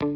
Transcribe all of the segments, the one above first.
Hello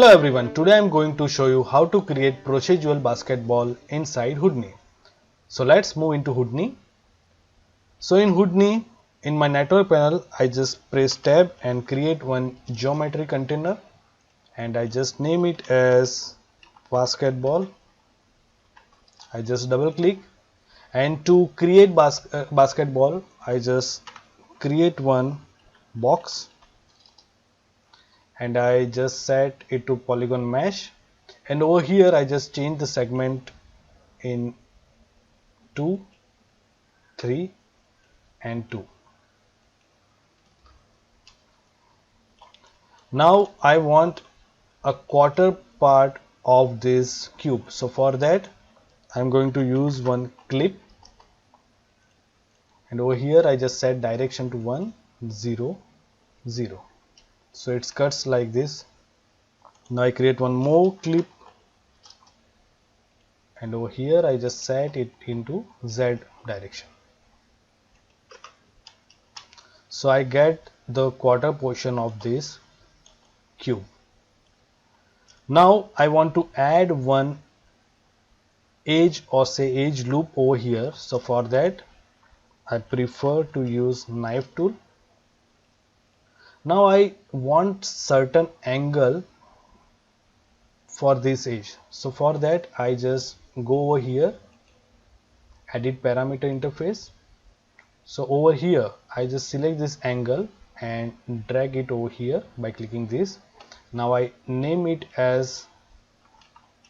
everyone, today I am going to show you how to create procedural basketball inside Houdini. So let's move into Houdini. So in Houdini, in my network panel, I just press tab and create one geometry container and I just name it as basketball. I just double click, and to create basketball, I just create one box and I just set it to polygon mesh, and over here I just change the segment in 2, 3 and 2. Now I want a quarter part of this cube, so for that I'm going to use one clip, and over here I just set direction to 1, 0, 0, so it cuts like this. Now I create one more clip, and over here I just set it into Z direction, so I get the quarter portion of this cube. Now I want to add one edge, or say edge loop over here, so for that I prefer to use knife tool. Now I want certain angle for this edge, so for that I just go over here, edit parameter interface. So over here I just select this angle and drag it over here by clicking this. Now I name it as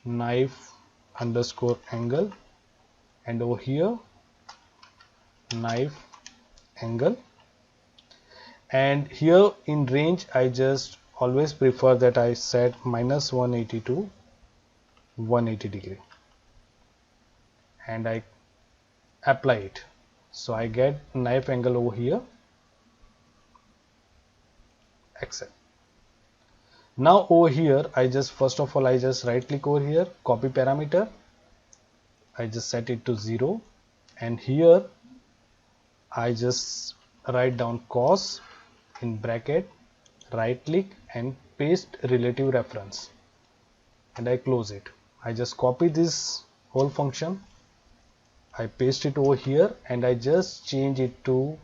knife underscore angle, and over here knife angle, and here in range I just always prefer that I set -180 to 180 degree and I apply it, so I get knife angle over here, accept. Now over here I just first of all I just right click over here, copy parameter, I just set it to 0, and here I just write down cos in bracket, right click and paste relative reference, and I close it. I just copy this whole function, I paste it over here, and I just change it to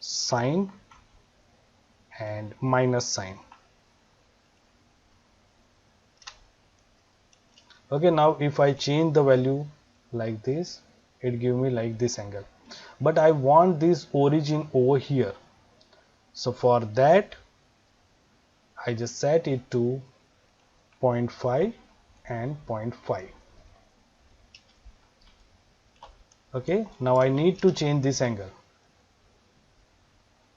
sign and minus sign. Okay, now if I change the value like this, it give me like this angle, but I want this origin over here, so for that I just set it to 0.5 and 0.5. Okay, now I need to change this angle,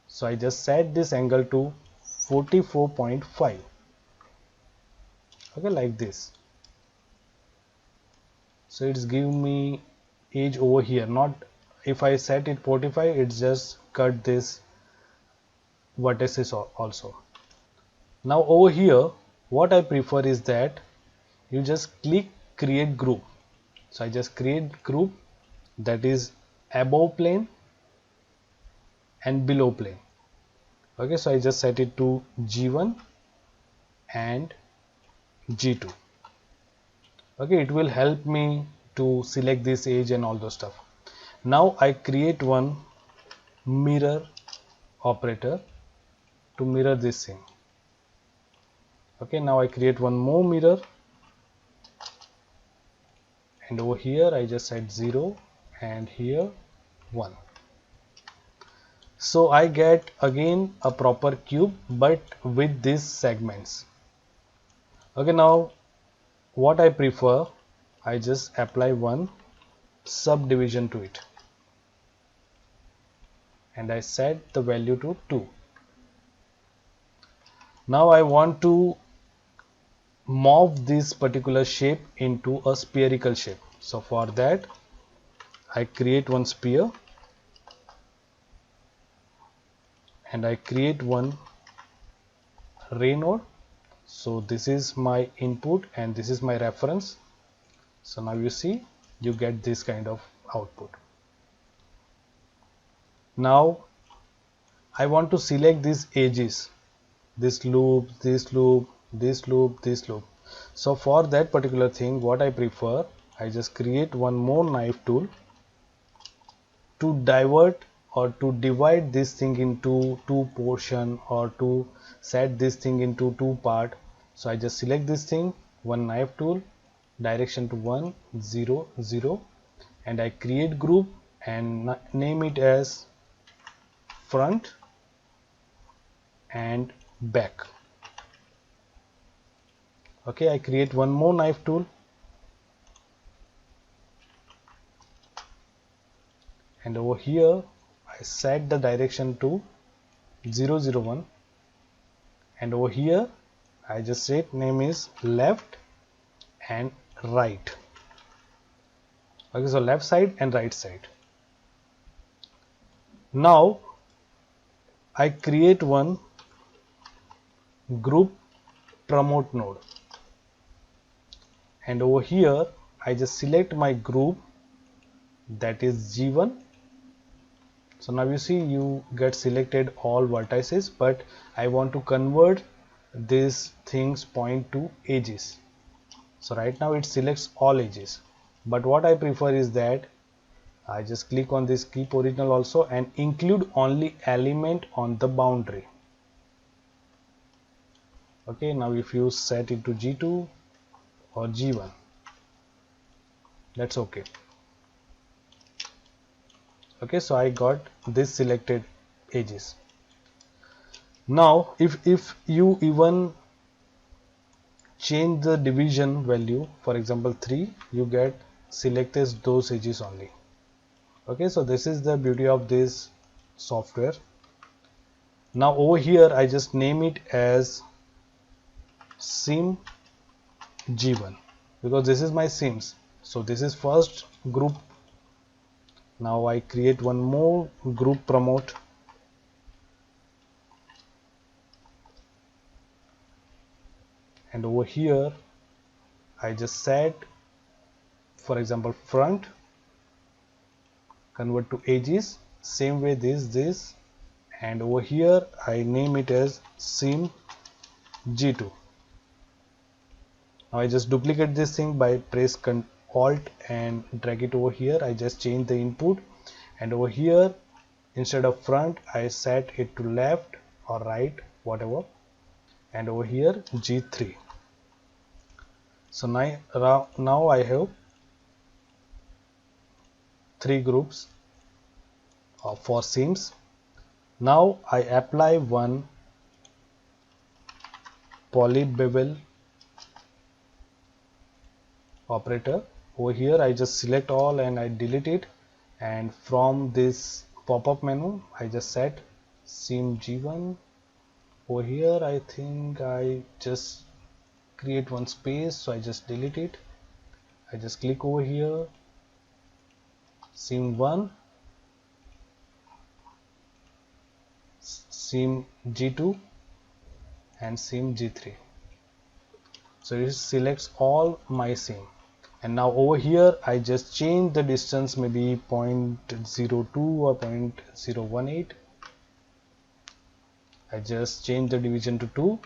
so I just set this angle to 44.5. okay, like this, so it's giving me edge over here. Not if I set it 45, it's just cut this vertices also. Now over here what I prefer is that you just click create group, so I just create group that is above plane and below plane. Okay, so I just set it to G1 and G2. okay, it will help me to select this edge and all those stuff. Now I create one mirror operator to mirror this thing. Okay, now I create one more mirror, and over here I just set 0 and here 1, so I get again a proper cube but with these segments. Okay, now what I prefer, I just apply one subdivision to it and I set the value to 2. Now I want to morph this particular shape into a spherical shape, so for that I create one sphere and I create one ray node, So this is my input and this is my reference. So now you see, you get this kind of output. Now I want to select these edges, this loop, this loop, this loop, this loop. So for that particular thing, what I prefer, I just create one more knife tool to divert or to divide this thing into two portion, or to set this thing into two part. So I just select this thing, one knife tool, direction to 1 0 0, and I create group and name it as front and back. Okay, I create one more knife tool and over here I set the direction to 0 0 1, and over here I just set name is left and right. Okay, so left side and right side. Now I create one group promote node, and over here I just select my group, that is G1. So now you see, you get selected all vertices, but I want to convert these things point to edges. So right now it selects all edges, but what I prefer is that I just click on this keep original also and include only element on the boundary. Okay, now if you set it to G2 or G1, that's okay. Okay, so I got this selected edges. Now if you even change the division value, for example 3, you get selected those edges only. Okay, so this is the beauty of this software. Now over here I just name it as sim G1 because this is my sims. So this is first group. Now I create one more group promote, and over here I just set, for example, front, convert to edges, same way this, and over here I name it as sim G2. Now I just duplicate this thing by press Alt and drag it over here. I just change the input, and over here instead of front I set it to left or right, whatever, and over here G3. So now I have 3 groups for sims. Now I apply one poly bevel operator. Over here I just select all and I delete it, and from this pop-up menu I just set sim G1. Over here I think I just create one space, so I just delete it. I just click over here, sim 1, sim G2 and sim G3. So it selects all my sim. And now over here I just change the distance, maybe 0.02 or 0.018. I just change the division to 2.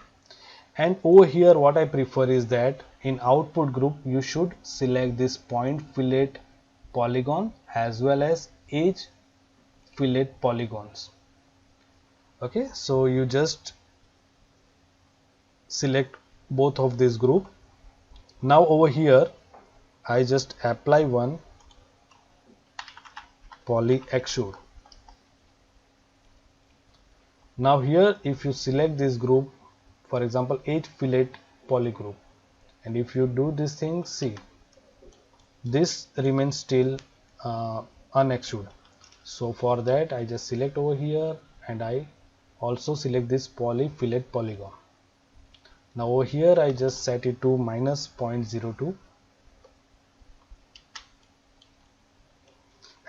And over here what I prefer is that in output group you should select this point fillet polygon as well as edge fillet polygons. Okay, so you just select both of this group. Now over here I just apply one poly extrude. Now here if you select this group, for example edge fillet poly group, and if you do this thing, see this remains still unextrude. So for that I just select over here and I also select this poly fillet polygon. Now over here I just set it to minus 0.02,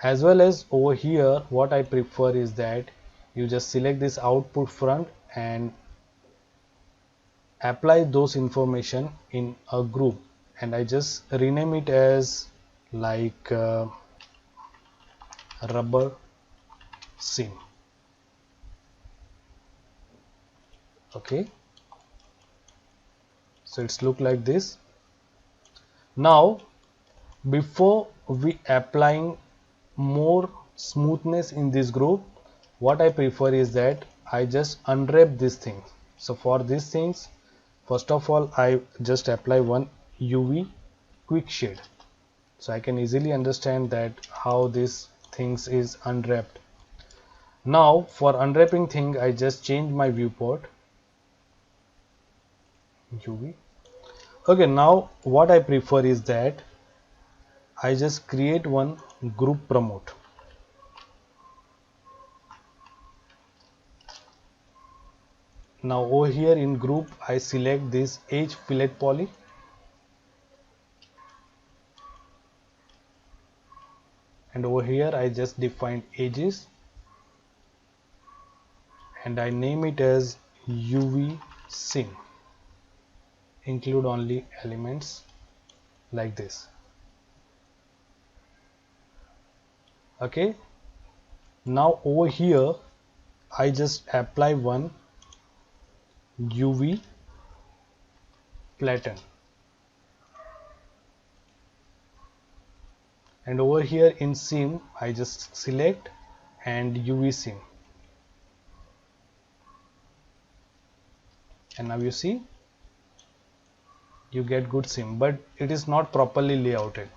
as well as over here what I prefer is that you just select this output front and apply those information in a group, and I just rename it as like rubber seam. Okay, so it's look like this. Now before we applying more smoothness in this group, what I prefer is that I just unwrap these things. So for these things, first of all I just apply one UV quick shade, so I can easily understand that how this things is unwrapped. Now for unwrapping thing, I just change my viewport UV. Okay, now what I prefer is that I just create one group promote. Now over here in group I select this edge fillet poly, and over here I just define edges and I name it as UV seam. Include only elements like this. Okay, now over here I just apply one UV flatten, and over here in seam I just select and UV seam, and now you see you get good seam, but it is not properly layouted.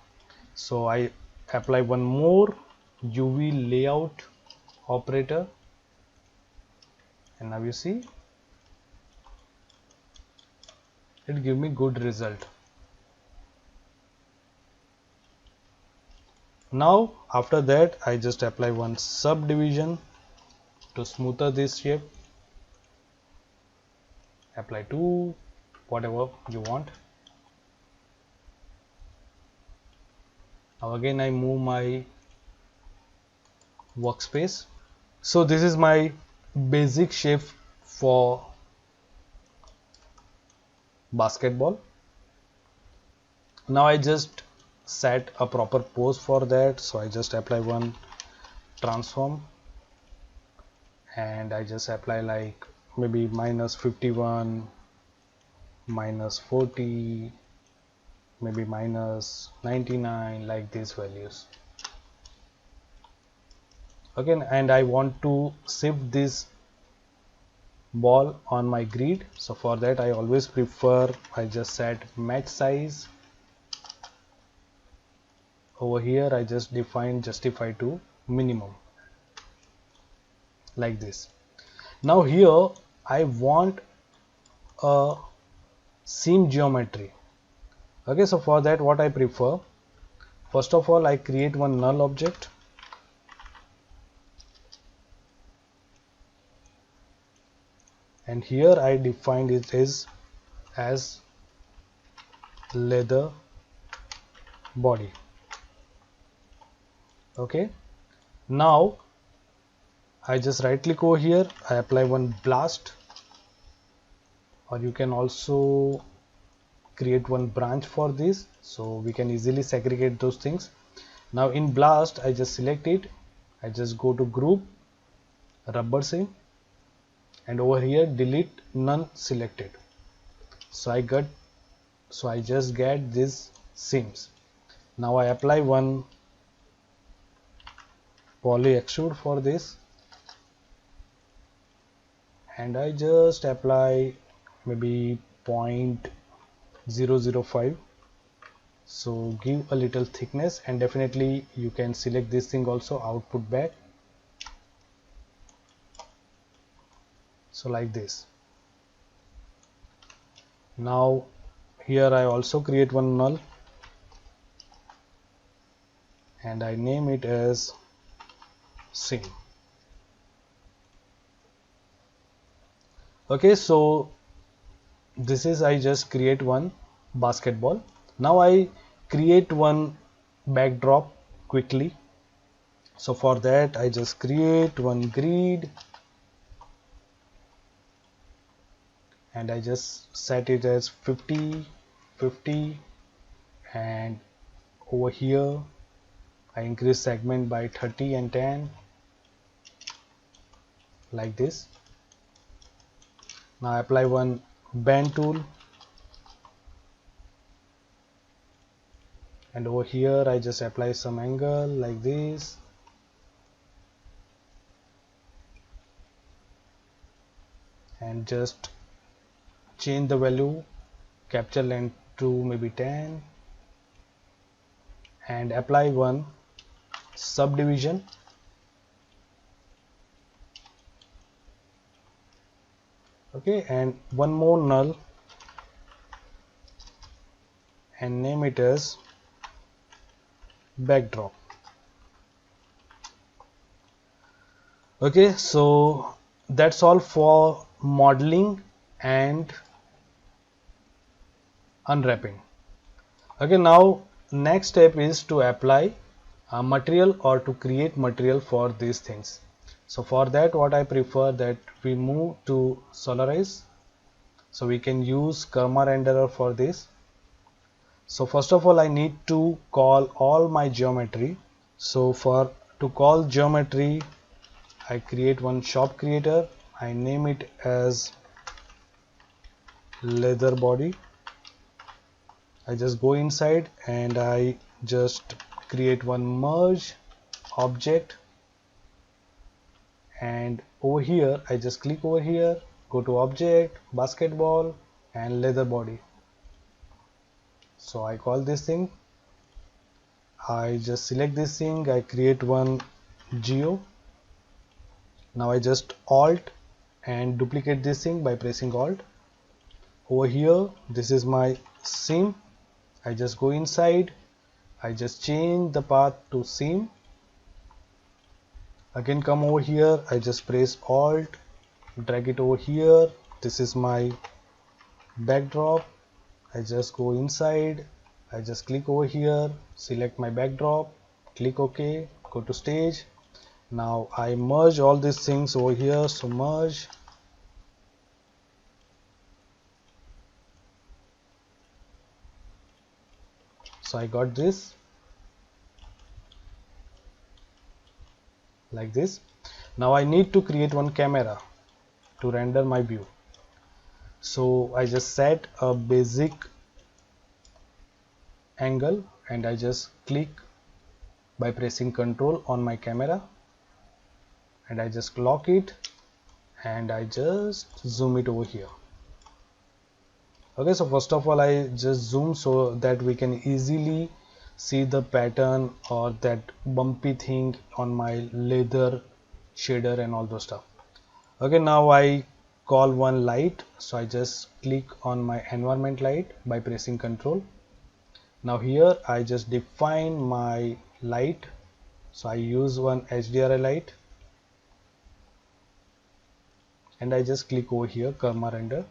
So I apply one more UV layout operator, and now you see it give me good result. Now after that I just apply one subdivision to smoother this shape. Apply to whatever you want. Now again I move my workspace. So this is my basic shape for basketball. Now I just set a proper pose for that, so I just apply one transform and I just apply like maybe -51, -40, maybe -99, like these values. Okay, and I want to shift this ball on my grid, so for that I always prefer I just set match size. Over here I just define justify to minimum like this. Now here I want a seam geometry. Okay, so for that what I prefer, first of all I create one null object, and here I defined it as leather body. Okay, now I just right click over here, I apply one blast, or you can also create one branch for this, so we can easily segregate those things. Now in blast I just select it, I just go to group rubber seam, and over here delete none selected, so I just get these seams. Now I apply one poly extrude for this, and I just apply maybe 0.005, so give a little thickness, and definitely you can select this thing also, output back, so like this. Now here I also create one null and I name it as seam. Okay, so this is I just create one basketball. Now I create one backdrop quickly, so for that I just create one grid and I just set it as 50, 50, and over here I increase segment by 30 and 10 like this. Now I apply one bend tool, and over here I just apply some angle like this, and just change the value, capture length to maybe 10, and apply one subdivision. Okay, and one more null and name it as backdrop. Okay, so that's all for modeling and unwrapping. Okay, now next step is to apply a material or to create material for these things. So for that, what I prefer that we move to Solarize, so we can use Karma renderer for this. So first of all I need to call all my geometry. So for to call geometry, I create one shop creator, I name it as leather body. I just go inside and I just create one merge object, and over here I just click over here, go to object, basketball, and leather body. So I call this thing, I just select this thing, I create one geo. Now I just alt and duplicate this thing by pressing alt. Over here this is my seam, I just go inside, I just change the path to seam. Again come over here, I just press alt, drag it over here, this is my backdrop. I just go inside, I just click over here, select my backdrop, click OK, go to stage. Now I merge all these things over here, so merge, so I got this like this. Now I need to create one camera to render my view. So I just set a basic angle and I just click by pressing Ctrl on my camera, and I just lock it and I just zoom it over here. Okay, so first of all I just zoom so that we can easily see the pattern or that bumpy thing on my leather shader and all those stuff. Okay, now I call one light, so I just click on my environment light by pressing Ctrl. Now here I just define my light, so I use one HDRI light and I just click over here Karma render.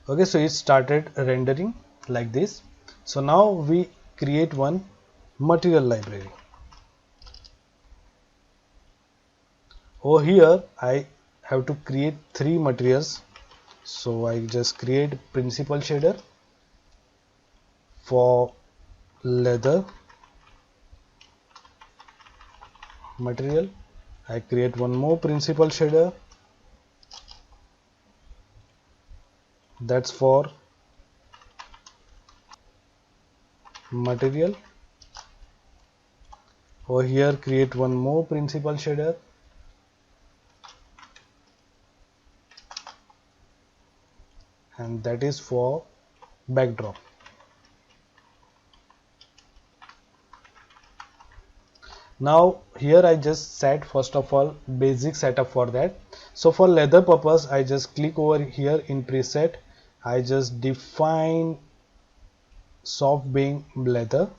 Okay, so it started rendering like this. So now we create one material library. Over here I have to create three materials, so I just create principal shader for leather material. I create one more principal shader, that's for material. Over here create one more principal shader, and that is for backdrop. Now here I just set first of all basic setup for that. So for leather purpose I just click over here in preset, I just define soft being leather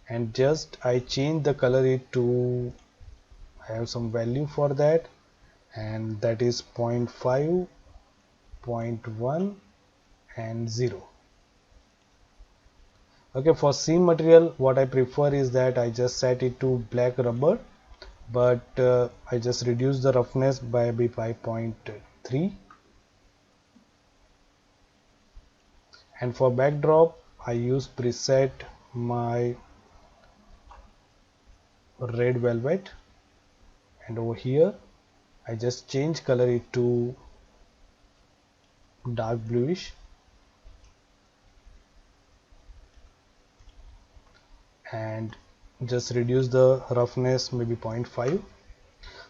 and just I change the color it to have some value for that, and that is 0.5, 0.1 and 0. Okay, for seam material what I prefer is that I just set it to black rubber but I just reduce the roughness by 0.3. And for backdrop I use preset my red velvet, and over here I just change color it to dark bluish, and just reduce the roughness maybe 0.5.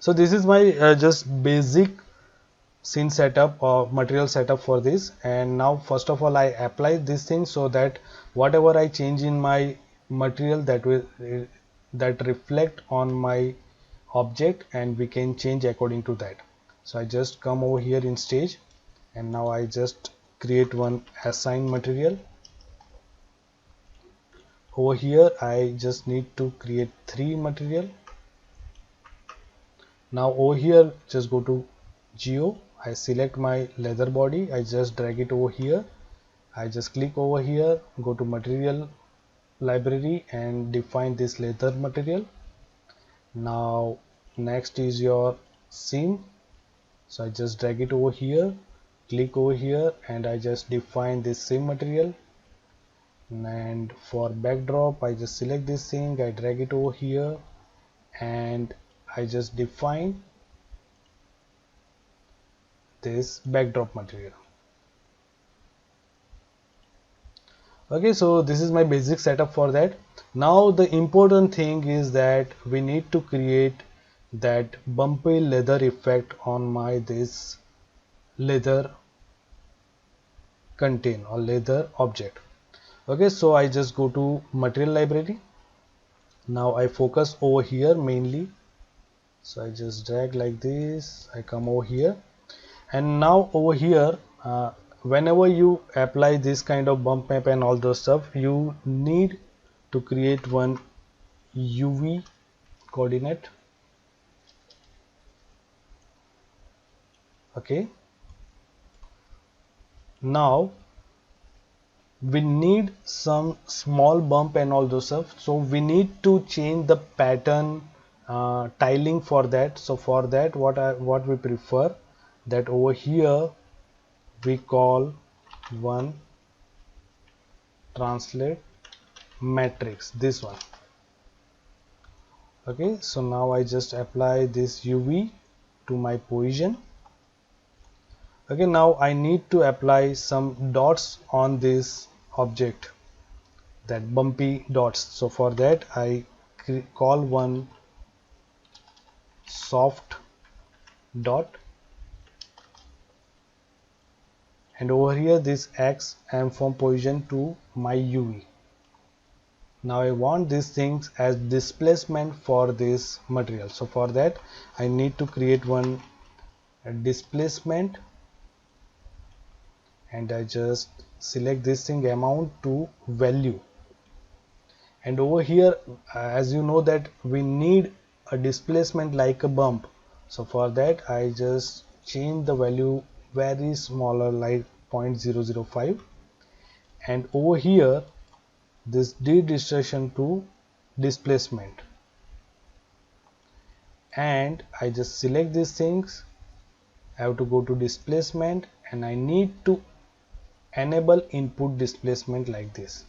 So this is my just basic scene setup or material setup for this. And now first of all I apply this thing so that whatever I change in my material, that will that reflect on my object, and we can change according to that. So I just come over here in stage, and now I just create one assign material. Over here I just need to create 3 material. Now over here just go to geo, I select my leather body, I just drag it over here, I just click over here, go to material library and define this leather material. Now next is your seam, so I just drag it over here, click over here, and I just define this seam material. And for backdrop I just select this thing, I drag it over here, and I just define this backdrop material. Okay, so this is my basic setup for that. Now the important thing is that we need to create that bumpy leather effect on my this leather contain or leather object. Okay, so I just go to material library. Now I focus over here mainly, so I just drag like this, I come over here, and now over here whenever you apply this kind of bump map and all those stuff, you need to create one UV coordinate. Okay, now we need some small bump and all those stuff, so we need to change the pattern tiling for that. So for that what we prefer, that over here we call one translate matrix, this one. Okay, so now I just apply this UV to my position. Okay, now I need to apply some dots on this object, that bumpy dots. So for that I call one soft dot, and over here this X I am from position to my UV. Now I want these things as displacement for this material. So for that I need to create one displacement, and I just select this thing amount to value. And over here as you know that we need a displacement like a bump, so for that I just change the value very smaller, like 0.005, and over here this D distortion to displacement, and I just select these things. I have to go to displacement, and I need to enable input displacement like this.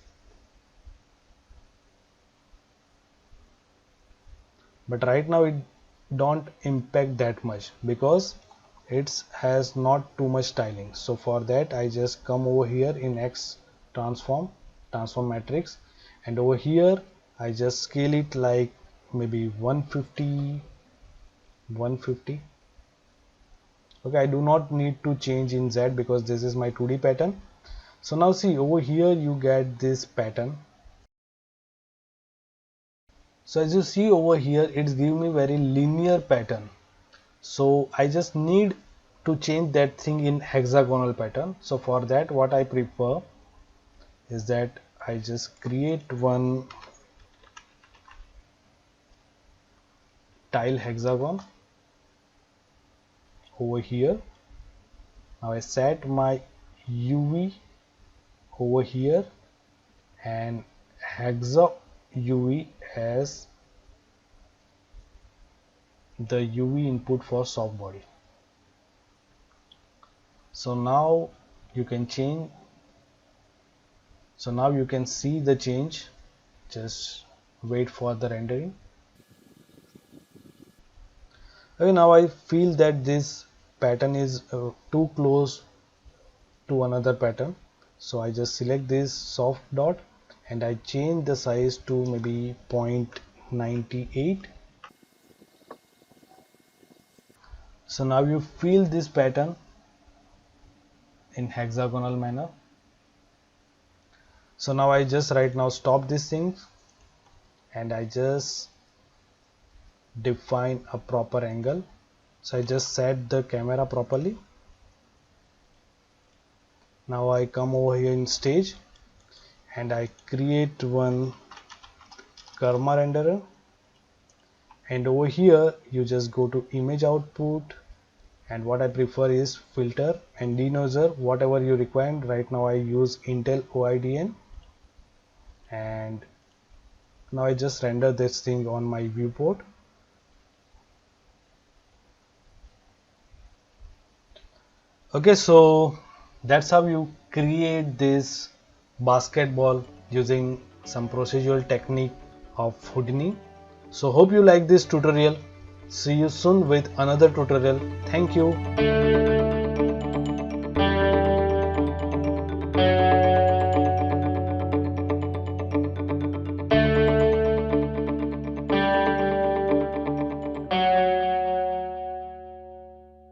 But right now it don't impact that much because it has not too much styling. So for that I just come over here in X transform matrix, and over here I just scale it like maybe 150. Okay, I do not need to change in Z because this is my 2D pattern. So now see over here you get this pattern. So as you see over here, it's giving me very linear pattern. So I just need to change that thing in hexagonal pattern. So for that what I prefer is that I just create one tile hexagon over here. Now I set my UV over here and hexa UV as the UV input for soft body. So now you can change, so now you can see the change. Just wait for the rendering. Okay, now I feel that this pattern is too close to another pattern, so I just select this soft dot and I change the size to maybe 0.98. So now you feel this pattern in hexagonal manner. So now I just right now stop this thing and I just define a proper angle. So I just set the camera properly. Now I come over here in stage and I create one Karma renderer, and over here you just go to image output, and what I prefer is filter and denoiser, whatever you require. Right now I use Intel OIDN, and now I just render this thing on my viewport. Okay, so that's how you create this basketball using some procedural technique of Houdini. So hope you like this tutorial. See you soon with another tutorial. Thank you.